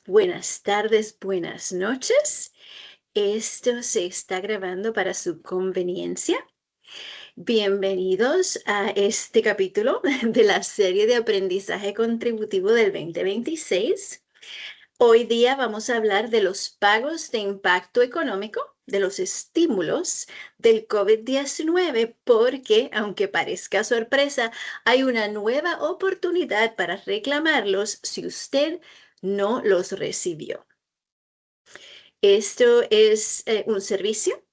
Buenas tardes, buenas noches. Esto se está grabando para su conveniencia. Bienvenidos a este capítulo de la serie de aprendizaje contributivo del 2026. Hoy día vamos a hablar de los pagos de impacto económico, de los estímulos del COVID-19, porque, aunque parezca sorpresa, hay una nueva oportunidad para reclamarlos si usted no los recibió. Esto es un servicio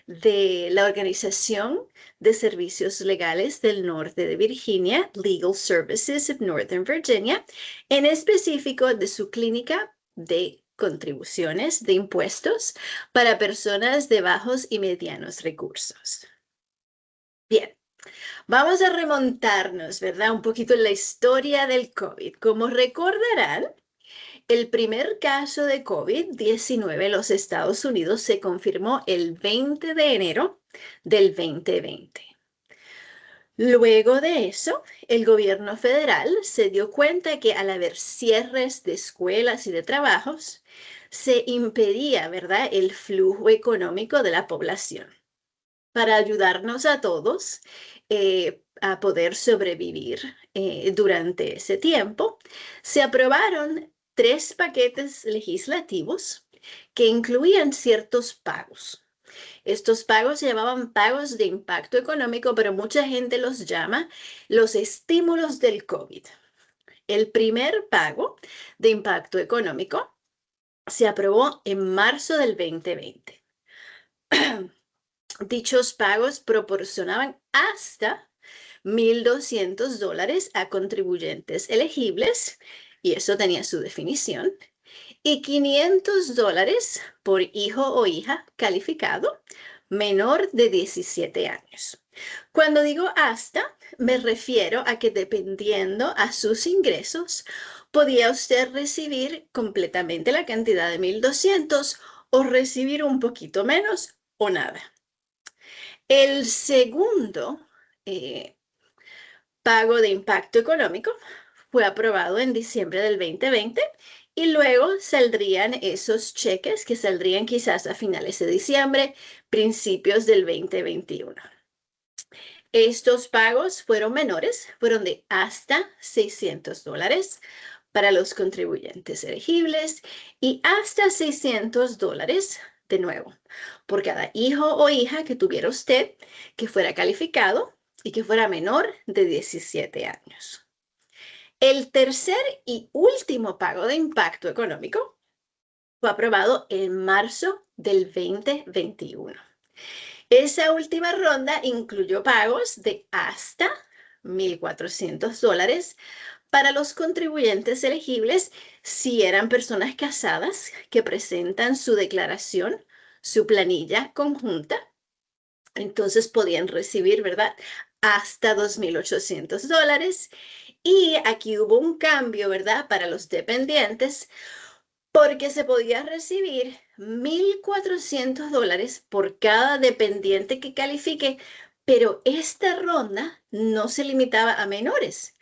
de la Organización de Servicios Legales del Norte de Virginia, Legal Services of Northern Virginia, en específico de su clínica de contribuciones de impuestos para personas de bajos y medianos recursos. Bien, vamos a remontarnos, ¿verdad? Un poquito en la historia del COVID. Como recordarán, el primer caso de COVID-19 en los Estados Unidos se confirmó el 20 de enero del 2020. Luego de eso, el gobierno federal se dio cuenta que al haber cierres de escuelas y de trabajos, se impedía, ¿verdad?, el flujo económico de la población. Para ayudarnos a todos a poder sobrevivir durante ese tiempo, se aprobaron 3 paquetes legislativos que incluían ciertos pagos. Estos pagos se llamaban pagos de impacto económico, pero mucha gente los llama los estímulos del COVID. El primer pago de impacto económico se aprobó en marzo del 2020. Dichos pagos proporcionaban hasta $1,200 a contribuyentes elegibles, y eso tenía su definición, y $500 por hijo o hija calificado menor de 17 años. Cuando digo hasta, me refiero a que dependiendo a sus ingresos, podía usted recibir completamente la cantidad de 1,200 o recibir un poquito menos o nada. El segundo pago de impacto económico fue aprobado en diciembre del 2020 y luego saldrían esos cheques que saldrían quizás a finales de diciembre, principios del 2021. Estos pagos fueron menores, fueron de hasta $600 para los contribuyentes elegibles y hasta $600 de nuevo por cada hijo o hija que tuviera usted que fuera calificado y que fuera menor de 17 años. El tercer y último pago de impacto económico fue aprobado en marzo del 2021. Esa última ronda incluyó pagos de hasta $1,400 para los contribuyentes elegibles si eran personas casadas que presentan su declaración, su planilla conjunta. Entonces podían recibir, ¿verdad?, hasta $2,800. Y aquí hubo un cambio, ¿verdad?, para los dependientes, porque se podía recibir $1,400 por cada dependiente que califique, pero esta ronda no se limitaba a menores.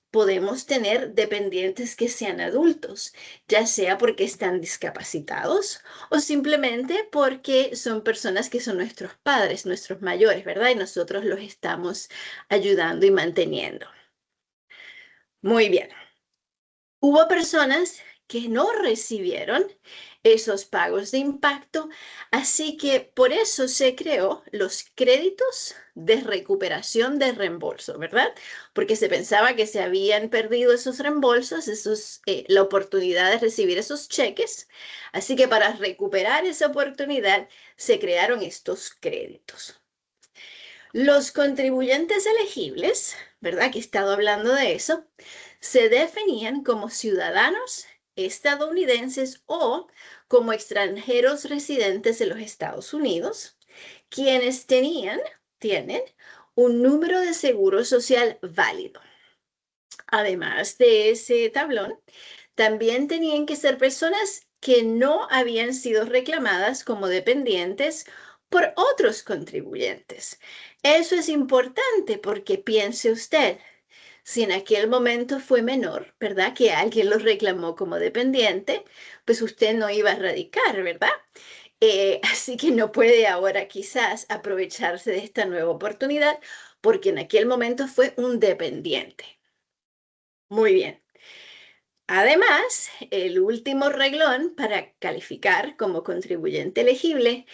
Podemos tener dependientes que sean adultos, ya sea porque están discapacitados o simplemente porque son personas que son nuestros padres, nuestros mayores, ¿verdad? Y nosotros los estamos ayudando y manteniendo. Muy bien. Hubo personas que no recibieron esos pagos de impacto, así que por eso se creó los créditos de recuperación de reembolso, ¿verdad? Porque se pensaba que se habían perdido esos reembolsos, la oportunidad de recibir esos cheques, así que para recuperar esa oportunidad se crearon estos créditos. Los contribuyentes elegibles, ¿verdad?, que he estado hablando de eso, se definían como ciudadanos estadounidenses o como extranjeros residentes en los Estados Unidos, quienes tienen un número de seguro social válido. Además de ese tablón, también tenían que ser personas que no habían sido reclamadas como dependientes por otros contribuyentes. Eso es importante porque piense usted, Si en aquel momento fue menor, ¿verdad? Que alguien lo reclamó como dependiente, pues usted no iba a radicar, ¿verdad? Así que no puede ahora quizás aprovecharse de esta nueva oportunidad porque en aquel momento fue un dependiente. Muy bien. Además, el último reglón para calificar como contribuyente elegible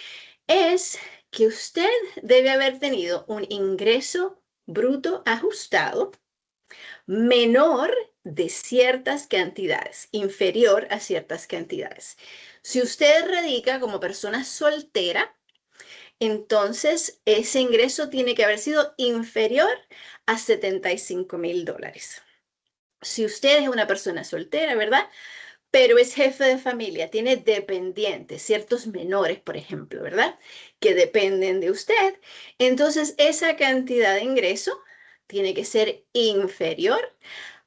es que usted debe haber tenido un ingreso bruto ajustado menor de ciertas cantidades, inferior a ciertas cantidades. Si usted radica como persona soltera, entonces ese ingreso tiene que haber sido inferior a $75,000. Si usted es una persona soltera, ¿verdad? Pero es jefe de familia, tiene dependientes, ciertos menores, por ejemplo, ¿verdad? Que dependen de usted. Entonces, esa cantidad de ingreso tiene que ser inferior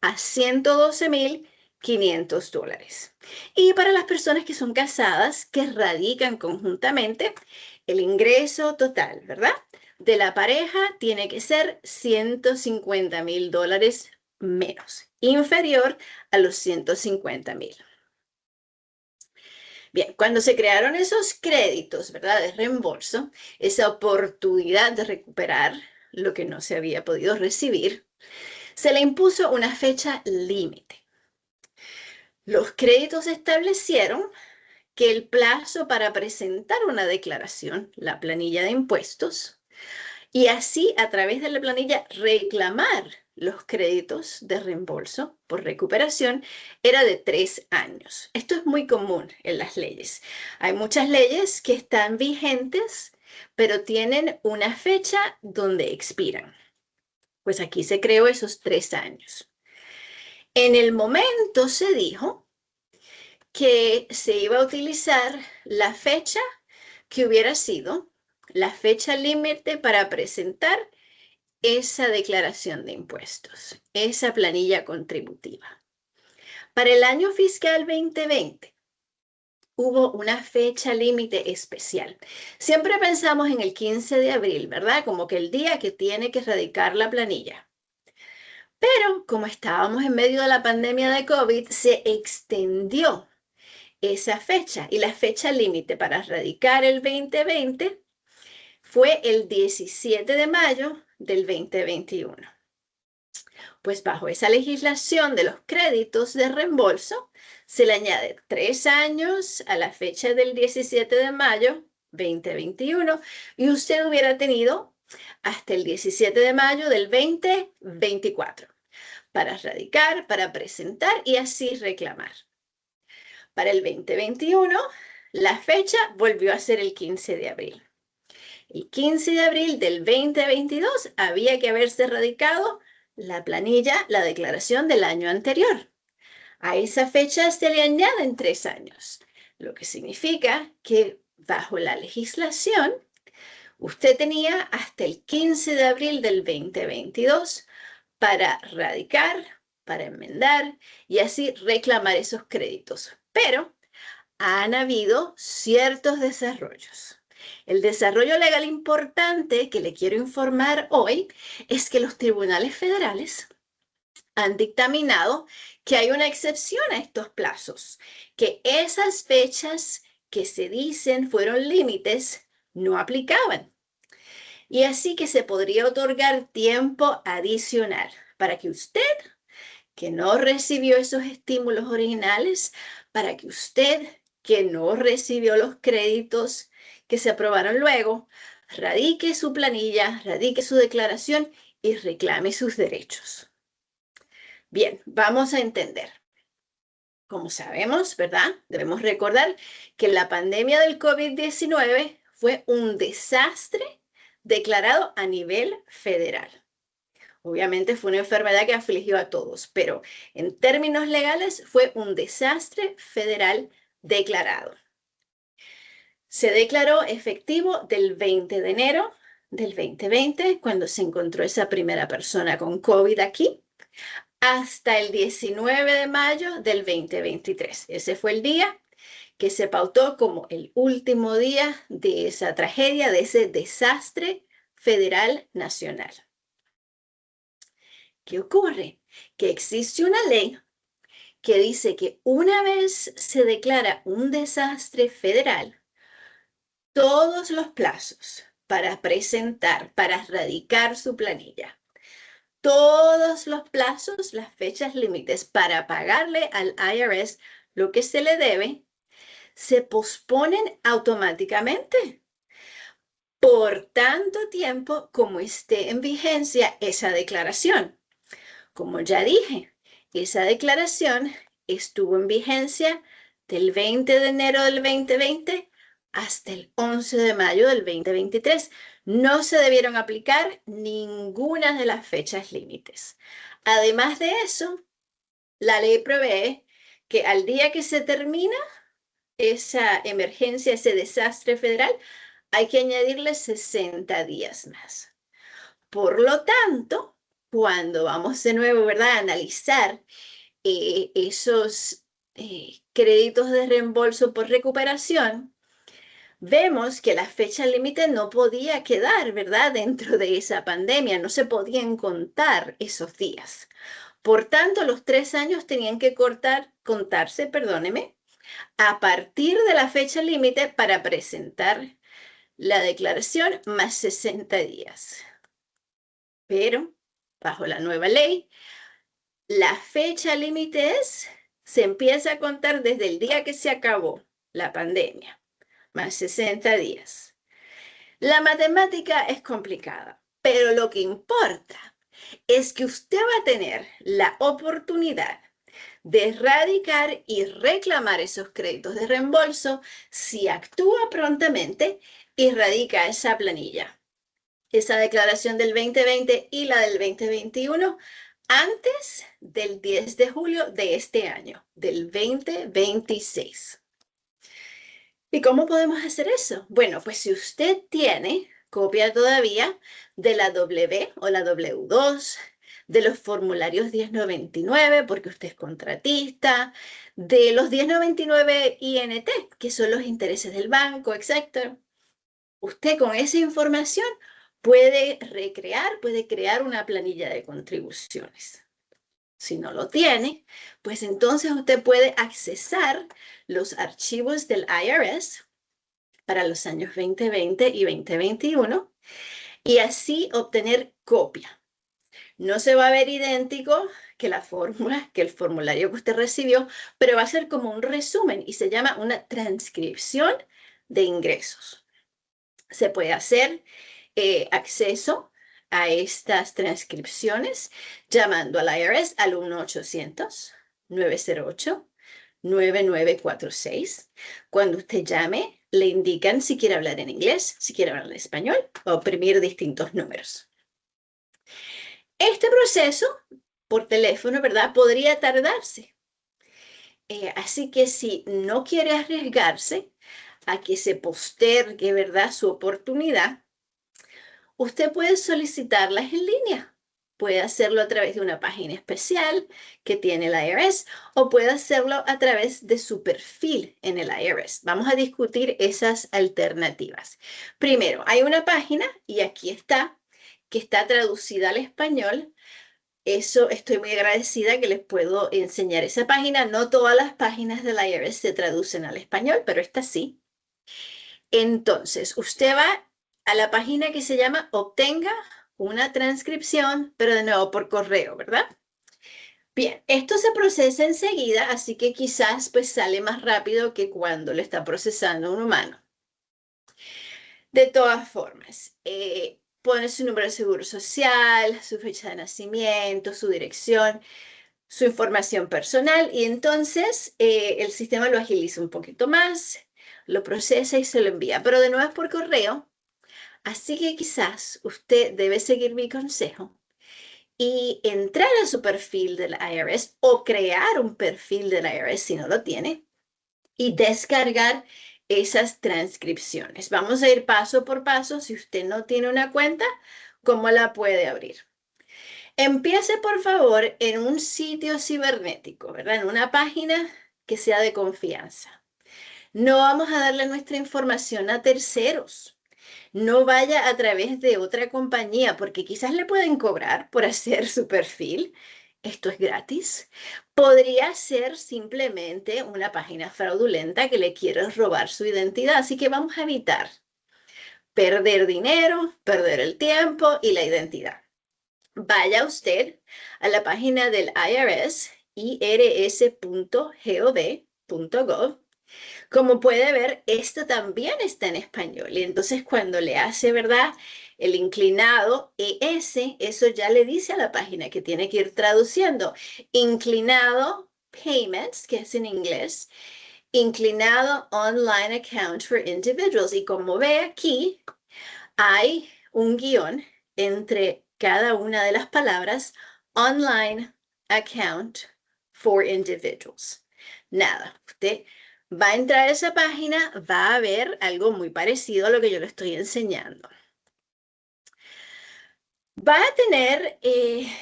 a $112,500. Y para las personas que son casadas, que radican conjuntamente, el ingreso total, ¿verdad? De la pareja tiene que ser $150,000 menos, inferior a los 150,000. Bien, cuando se crearon esos créditos, ¿verdad? De reembolso, esa oportunidad de recuperar lo que no se había podido recibir, se le impuso una fecha límite. Los créditos establecieron que el plazo para presentar una declaración, la planilla de impuestos, y así a través de la planilla reclamar los créditos de reembolso por recuperación era de 3 años. Esto es muy común en las leyes. Hay muchas leyes que están vigentes, pero tienen una fecha donde expiran. Pues aquí se creó esos 3 años. En el momento se dijo que se iba a utilizar la fecha que hubiera sido la fecha límite para presentar esa declaración de impuestos, esa planilla contributiva. Para el año fiscal 2020 hubo una fecha límite especial. Siempre pensamos en el 15 de abril, ¿verdad? Como que el día que tiene que radicar la planilla. Pero como estábamos en medio de la pandemia de COVID, se extendió esa fecha y la fecha límite para radicar el 2020 fue el 17 de mayo del 2021. Pues bajo esa legislación de los créditos de reembolso, se le añade 3 años a la fecha del 17 de mayo 2021 y usted hubiera tenido hasta el 17 de mayo del 2024 para radicar, para presentar y así reclamar. Para el 2021, la fecha volvió a ser el 15 de abril. El 15 de abril del 2022 había que haberse radicado la planilla, la declaración del año anterior. A esa fecha se le añaden 3 años, lo que significa que bajo la legislación usted tenía hasta el 15 de abril del 2022 para radicar, para enmendar y así reclamar esos créditos. Pero han habido ciertos desarrollos. El desarrollo legal importante que le quiero informar hoy es que los tribunales federales han dictaminado que hay una excepción a estos plazos, que esas fechas que se dicen fueron límites no aplicaban. Y así que se podría otorgar tiempo adicional para que usted, que no recibió esos estímulos originales, para que usted, que no recibió los créditos que se aprobaron luego, radique su planilla, radique su declaración y reclame sus derechos. Bien, vamos a entender. Como sabemos, ¿verdad? Debemos recordar que la pandemia del COVID-19 fue un desastre declarado a nivel federal. Obviamente fue una enfermedad que afligió a todos, pero en términos legales fue un desastre federal declarado. Se declaró efectivo del 20 de enero del 2020, cuando se encontró esa primera persona con COVID aquí, hasta el 19 de mayo del 2023. Ese fue el día que se pautó como el último día de esa tragedia, de ese desastre federal nacional. ¿Qué ocurre? Que existe una ley que dice que una vez se declara un desastre federal, todos los plazos para presentar, para radicar su planilla, todos los plazos, las fechas límites para pagarle al IRS lo que se le debe, se posponen automáticamente por tanto tiempo como esté en vigencia esa declaración. Como ya dije, esa declaración estuvo en vigencia del 20 de enero del 2020 hasta el 11 de mayo del 2023. No se debieron aplicar ninguna de las fechas límites. Además de eso, la ley prevé que al día que se termina esa emergencia, ese desastre federal, hay que añadirle 60 días más. Por lo tanto, cuando vamos de nuevo, ¿verdad?, a analizar esos créditos de reembolso por recuperación, vemos que la fecha límite no podía quedar, ¿verdad?, dentro de esa pandemia, no se podían contar esos días. Por tanto, los 3 años tenían que contarse, perdóneme, a partir de la fecha límite para presentar la declaración más 60 días. Pero, bajo la nueva ley, la fecha límite se empieza a contar desde el día que se acabó la pandemia, más 60 días. La matemática es complicada, pero lo que importa es que usted va a tener la oportunidad de erradicar y reclamar esos créditos de reembolso si actúa prontamente y radica esa planilla, esa declaración del 2020 y la del 2021 antes del 10 de julio de este año, del 2026. ¿Y cómo podemos hacer eso? Bueno, pues si usted tiene copia todavía de la W o la W2, de los formularios 1099, porque usted es contratista, de los 1099 INT, que son los intereses del banco, etc. Usted con esa información puede recrear, puede crear una planilla de contribuciones. Si no lo tiene, pues entonces usted puede accesar los archivos del IRS para los años 2020 y 2021 y así obtener copia. No se va a ver idéntico que la fórmula, que el formulario que usted recibió, pero va a ser como un resumen y se llama una transcripción de ingresos. Se puede hacer acceso a estas transcripciones llamando al IRS al 1-800-908-9946. Cuando usted llame, le indican si quiere hablar en inglés, si quiere hablar en español o oprimir distintos números. Este proceso por teléfono, ¿verdad?, podría tardarse. Así que si no quiere arriesgarse a que se postergue, ¿verdad?, su oportunidad, usted puede solicitarlas en línea. Puede hacerlo a través de una página especial que tiene el IRS o puede hacerlo a través de su perfil en el IRS. Vamos a discutir esas alternativas. Primero, hay una página, y aquí está, que está traducida al español. Eso estoy muy agradecida que les puedo enseñar esa página. No todas las páginas del IRS se traducen al español, pero esta sí. Entonces, usted va a la página que se llama Obtenga una transcripción, pero de nuevo por correo, ¿verdad? Bien, esto se procesa enseguida, así que quizás pues sale más rápido que cuando lo está procesando un humano. De todas formas, pone su número de seguro social, su fecha de nacimiento, su dirección, su información personal y entonces el sistema lo agiliza un poquito más, lo procesa y se lo envía, pero de nuevo es por correo. Así que quizás usted debe seguir mi consejo y entrar a su perfil del IRS o crear un perfil del IRS si no lo tiene y descargar esas transcripciones. Vamos a ir paso por paso. Si usted no tiene una cuenta, ¿cómo la puede abrir? Empiece, por favor, en un sitio cibernético, ¿verdad? En una página que sea de confianza. No vamos a darle nuestra información a terceros. No vaya a través de otra compañía porque quizás le pueden cobrar por hacer su perfil. Esto es gratis. Podría ser simplemente una página fraudulenta que le quiere robar su identidad. Así que vamos a evitar perder dinero, perder el tiempo y la identidad. Vaya usted a la página del IRS, irs.gov. Como puede ver, esto también está en español. Y entonces cuando le hace, ¿verdad? El inclinado ES, eso ya le dice a la página que tiene que ir traduciendo. Inclinado Payments, que es en inglés. Inclinado Online Account for Individuals. Y como ve aquí, hay un guión entre cada una de las palabras Online Account for Individuals. Nada, usted va a entrar a esa página, va a ver algo muy parecido a lo que yo le estoy enseñando. Va a tener,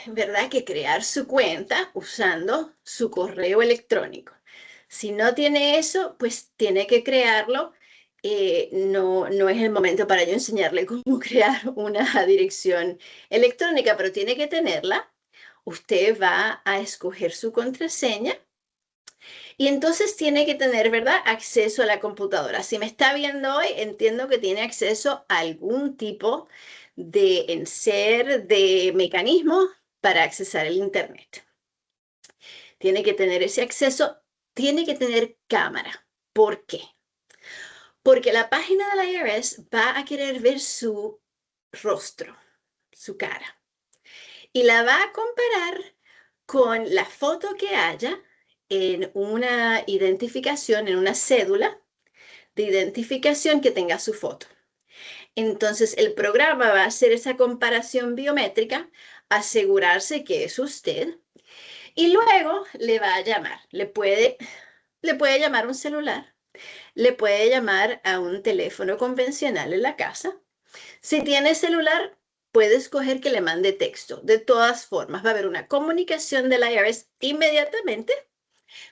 ¿verdad?, que crear su cuenta usando su correo electrónico. Si no tiene eso, pues tiene que crearlo. No es el momento para yo enseñarle cómo crear una dirección electrónica, pero tiene que tenerla. Usted va a escoger su contraseña y entonces tiene que tener, ¿verdad?, acceso a la computadora. Si me está viendo hoy, entiendo que tiene acceso a algún tipo de enser, de mecanismo para accesar el Internet. Tiene que tener ese acceso, tiene que tener cámara. ¿Por qué? Porque la página de la IRS va a querer ver su rostro, su cara, y la va a comparar con la foto que haya en una identificación, en una cédula de identificación que tenga su foto. Entonces, el programa va a hacer esa comparación biométrica, asegurarse que es usted, y luego le va a llamar. Le puede llamar un celular, le puede llamar a un teléfono convencional en la casa. Si tiene celular, puede escoger que le mande texto. De todas formas, va a haber una comunicación del IRS inmediatamente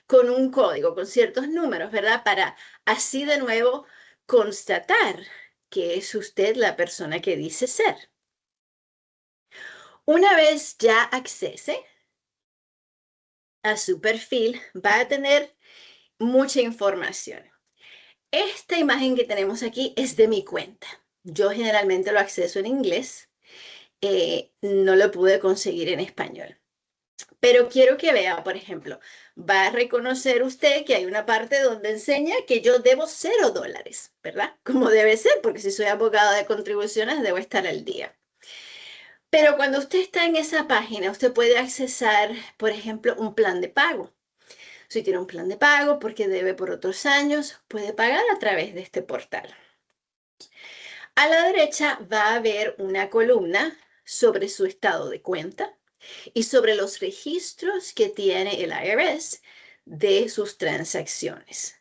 con un código, con ciertos números, ¿verdad? Para así de nuevo constatar que es usted la persona que dice ser. Una vez ya accese a su perfil, va a tener mucha información. Esta imagen que tenemos aquí es de mi cuenta. Yo generalmente lo acceso en inglés. No lo pude conseguir en español. Pero quiero que vea, por ejemplo, va a reconocer usted que hay una parte donde enseña que yo debo $0, ¿verdad? Como debe ser, porque si soy abogada de contribuciones debo estar al día. Pero cuando usted está en esa página, usted puede accesar, por ejemplo, un plan de pago. Si tiene un plan de pago porque debe por otros años, puede pagar a través de este portal. A la derecha va a haber una columna sobre su estado de cuenta y sobre los registros que tiene el IRS de sus transacciones.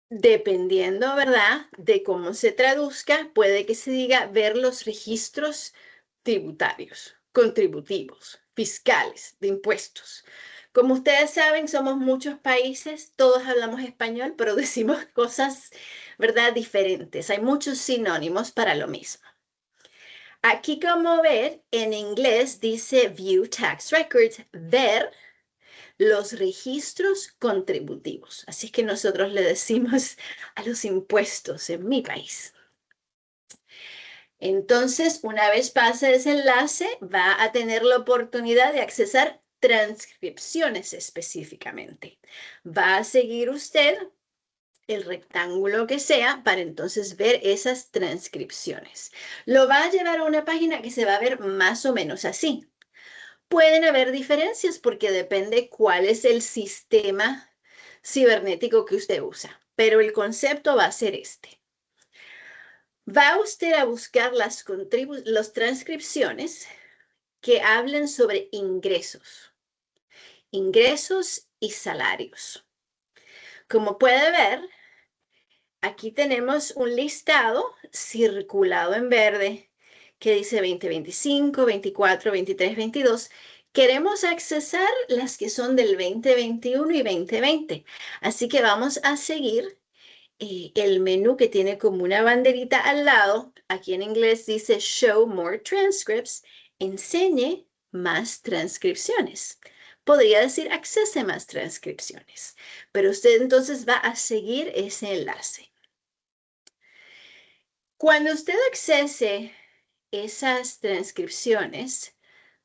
Dependiendo, ¿verdad?, de cómo se traduzca, puede que se diga ver los registros tributarios, contributivos, fiscales, de impuestos. Como ustedes saben, somos muchos países, todos hablamos español, pero decimos cosas, ¿verdad?, diferentes. Hay muchos sinónimos para lo mismo. Aquí, como ver, en inglés dice View Tax Records, ver los registros contributivos. Así es que nosotros le decimos a los impuestos en mi país. Entonces, una vez pase ese enlace, va a tener la oportunidad de accesar transcripciones específicamente. Va a seguir usted el rectángulo que sea para entonces ver esas transcripciones. Lo va a llevar a una página que se va a ver más o menos así. Pueden haber diferencias porque depende cuál es el sistema cibernético que usted usa, pero el concepto va a ser este. Va usted a buscar las transcripciones que hablen sobre ingresos y salarios. Como puede ver, aquí tenemos un listado circulado en verde que dice 2025, 24, 23, 22. Queremos accesar las que son del 2021 y 2020. Así que vamos a seguir el menú que tiene como una banderita al lado, aquí en inglés dice Show More Transcripts, enseñe más transcripciones. Podría decir accese más transcripciones, pero usted entonces va a seguir ese enlace. Cuando usted accese esas transcripciones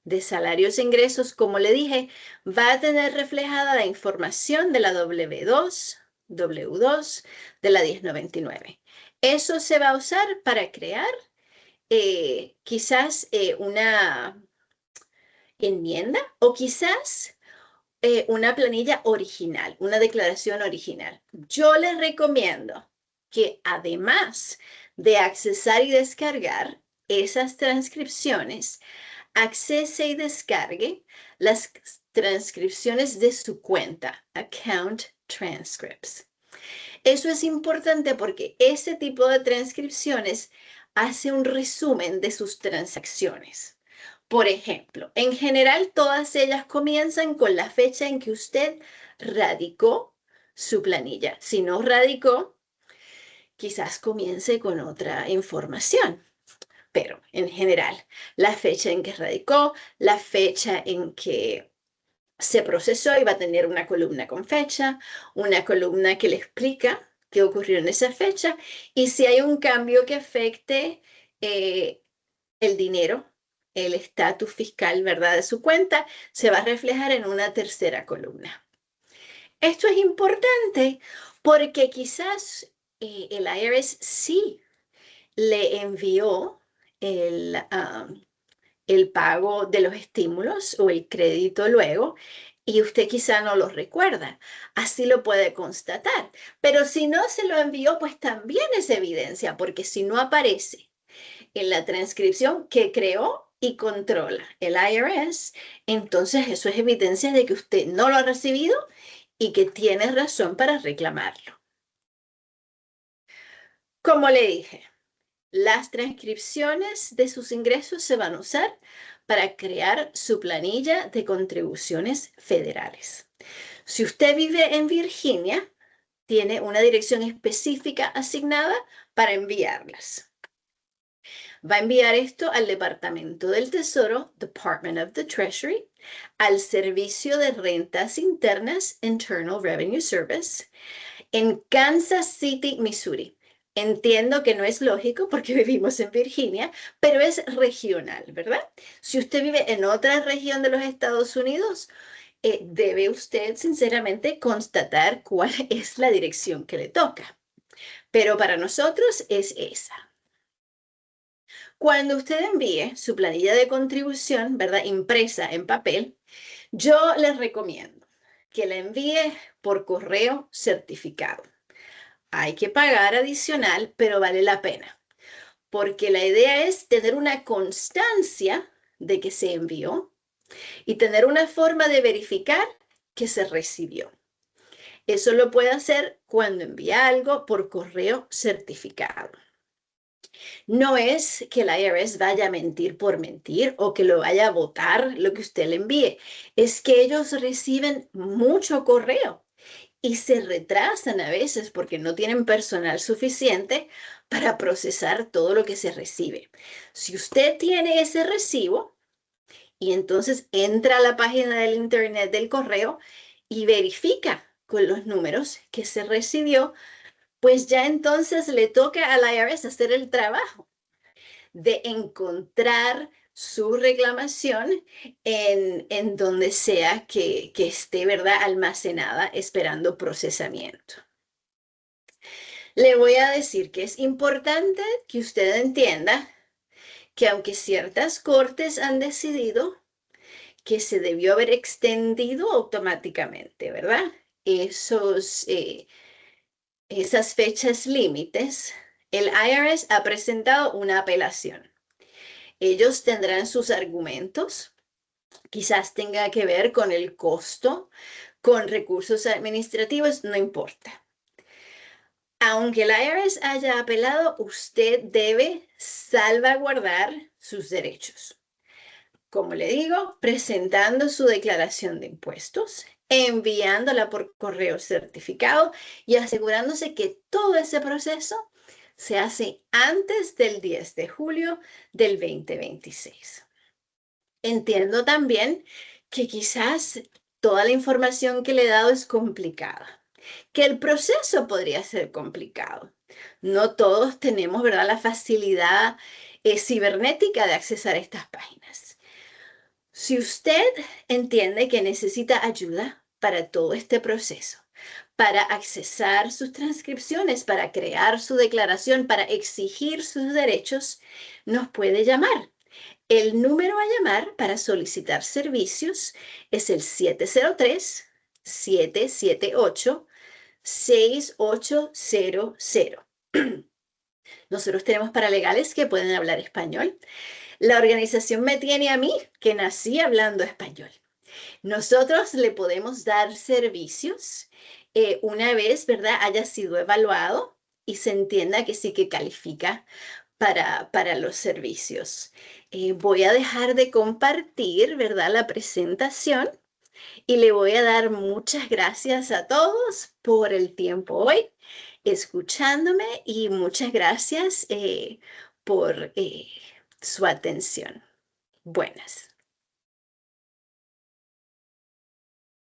de salarios e ingresos, como le dije, va a tener reflejada la información de la W2, W2, de la 1099. Eso se va a usar para crear quizás una enmienda o quizás una planilla original, una declaración original. Yo les recomiendo que además de accesar y descargar esas transcripciones, accese y descargue las transcripciones de su cuenta, Account Transcripts. Eso es importante porque ese tipo de transcripciones hace un resumen de sus transacciones. Por ejemplo, en general todas ellas comienzan con la fecha en que usted radicó su planilla. Si no radicó, quizás comience con otra información. Pero en general, la fecha en que radicó, la fecha en que se procesó y va a tener una columna con fecha, una columna que le explica qué ocurrió en esa fecha y si hay un cambio que afecte el dinero, el estatus fiscal, ¿verdad?, de su cuenta, se va a reflejar en una tercera columna. Esto es importante porque quizás el IRS sí le envió el pago de los estímulos o el crédito luego y usted quizá no lo recuerda. Así lo puede constatar. Pero si no se lo envió, pues también es evidencia, porque si no aparece en la transcripción que creó y controla el IRS, entonces eso es evidencia de que usted no lo ha recibido y que tiene razón para reclamarlo. Como le dije, las transcripciones de sus ingresos se van a usar para crear su planilla de contribuciones federales. Si usted vive en Virginia, tiene una dirección específica asignada para enviarlas. Va a enviar esto al Departamento del Tesoro, Department of the Treasury, al Servicio de Rentas Internas, Internal Revenue Service, en Kansas City, Missouri. Entiendo que no es lógico porque vivimos en Virginia, pero es regional, ¿verdad? Si usted vive en otra región de los Estados Unidos, debe usted sinceramente constatar cuál es la dirección que le toca. Pero para nosotros es esa. Cuando usted envíe su planilla de contribución, ¿verdad?, impresa en papel, yo les recomiendo que la envíe por correo certificado. Hay que pagar adicional, pero vale la pena, porque la idea es tener una constancia de que se envió y tener una forma de verificar que se recibió. Eso lo puede hacer cuando envía algo por correo certificado. No es que el IRS vaya a mentir por mentir o que lo vaya a votar lo que usted le envíe. Es que ellos reciben mucho correo y se retrasan a veces porque no tienen personal suficiente para procesar todo lo que se recibe. Si usted tiene ese recibo y entonces entra a la página del internet del correo y verifica con los números que se recibió, pues ya entonces le toca al IRS hacer el trabajo de encontrar su reclamación en donde sea que esté, ¿verdad?, almacenada esperando procesamiento. Le voy a decir que es importante que usted entienda que aunque ciertas cortes han decidido que se debió haber extendido automáticamente, ¿verdad?, esas fechas límites, el IRS ha presentado una apelación. Ellos tendrán sus argumentos, quizás tenga que ver con el costo, con recursos administrativos, no importa. Aunque el IRS haya apelado, usted debe salvaguardar sus derechos. Como le digo, presentando su declaración de impuestos, enviándola por correo certificado y asegurándose que todo ese proceso se hace antes del 10 de julio del 2026. Entiendo también que quizás toda la información que le he dado es complicada, que el proceso podría ser complicado. No todos tenemos, ¿verdad?, la facilidad cibernética de accesar estas páginas. Si usted entiende que necesita ayuda para todo este proceso, para accesar sus transcripciones, para crear su declaración, para exigir sus derechos, nos puede llamar. El número a llamar para solicitar servicios es el 703-778-6800. Nosotros tenemos paralegales que pueden hablar español. La organización me tiene a mí, que nací hablando español. Nosotros le podemos dar servicios una vez, ¿verdad?, haya sido evaluado y se entienda que sí que califica para los servicios. Voy a dejar de compartir, ¿verdad?, la presentación y le voy a dar muchas gracias a todos por el tiempo hoy, escuchándome y muchas gracias por su atención. Buenas.